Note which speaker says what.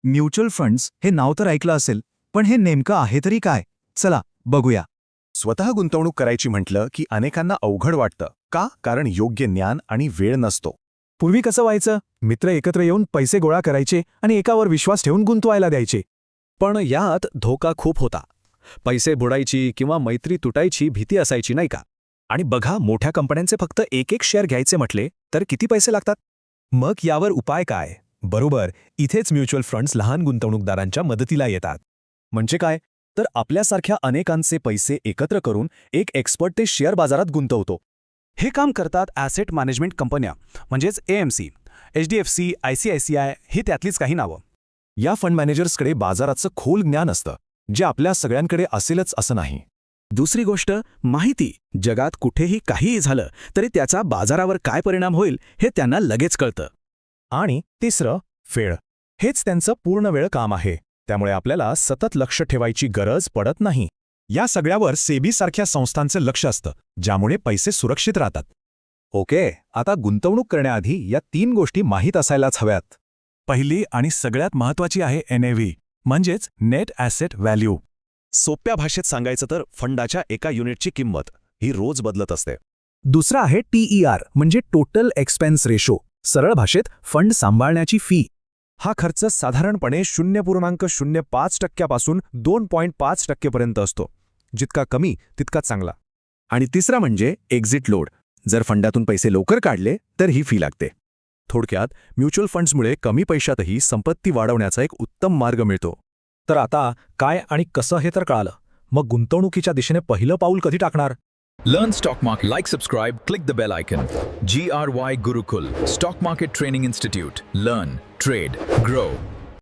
Speaker 1: Mutual funds हे नाव तर ऐकलं असेल, पण हे नेमकं आहे तरी काय? चला बघूया.
Speaker 2: स्वतः गुंतवणूक करायची म्हटलं की अनेकांना अवघड वाटतं. का? कारण योग्य ज्ञान आणि वेळ नसतो.
Speaker 1: पूर्वी कसं व्हायचं? मित्र एकत्र येऊन पैसे गोळा करायचे आणि एकावर विश्वास ठेवून गुंतवायला द्यायचे.
Speaker 3: पण यात धोका खूप होता. पैसे बुडायची किंवा मैत्री तुटायची भीती असायची नाही का?
Speaker 4: आणि बघा, मोठ्या कंपन्यांचे फक्त एक एक शेअर घ्यायचे म्हटले तर किती पैसे लागतात? मग यावर उपाय काय? बरोबर, इथेच म्युच्युअल फंड्स लहान गुंतवणूकदारांच्या मदतीला येतात.
Speaker 3: म्हणजे काय? तर आपल्यासारख्या अनेकांचे पैसे एकत्र करून एक एक्सपर्ट ते शेअर बाजारात गुंतवतो.
Speaker 4: हे काम करतात ॲसेट मॅनेजमेंट कंपन्या, म्हणजेच AMC, HDFC, ICICI ही त्यातलीच काही नावं.
Speaker 3: या फंड मॅनेजर्सकडे बाजाराचं खोल ज्ञान असतं, जे आपल्या सगळ्यांकडे असेलच असं नाही.
Speaker 4: दुसरी गोष्ट, माहिती. जगात कुठेही काहीही झालं तरी त्याचा बाजारावर काय परिणाम होईल हे त्यांना लगेच कळतं.
Speaker 3: आणि तिसरं, वेळ. हेच त्यांचं पूर्ण वेळ काम आहे. त्यामुळे आपल्याला सतत लक्ष ठेवायची गरज पडत नाही.
Speaker 2: या सगळ्यावर सेबीसारख्या संस्थांचं लक्ष असतं, ज्यामुळे पैसे सुरक्षित राहतात.
Speaker 3: ओके, आता गुंतवणूक करण्याआधी या 3 गोष्टी माहीत असायलाच हव्यात.
Speaker 2: पहिली आणि सगळ्यात महत्त्वाची आहे NAV, म्हणजेच नेट ॲसेट व्हॅल्यू.
Speaker 5: सोप्या भाषेत सांगायचं तर फंडाच्या एका युनिटची किंमत ही रोज बदलत असते.
Speaker 1: दुसरा आहे TER म्हणजे टोटल एक्सपेन्स रेशो. सरळ भाषेत फंड सांभाळण्याची फी.
Speaker 3: हा खर्च साधारणपणे 0.05% पासून 2.5% पर्यंत असतो. जितका कमी तितका चांगला.
Speaker 6: आणि तिसरा म्हणजे एक्झिट लोड. जर फंडातून पैसे लवकर काढले तर ही फी लागते.
Speaker 3: थोडक्यात, म्युच्युअल फंड्समुळे कमी पैशातही संपत्ती वाढवण्याचा एक उत्तम मार्ग मिळतो. तर आता काय आणि कसं हे तर कळालं. मग गुंतवणुकीच्या दिशेने पहिलं पाऊल कधी टाकणार?
Speaker 7: Learn Stock Market. Like, subscribe, click the bell icon. GRY Gurukul, Stock Market Training Institute. Learn, trade, grow.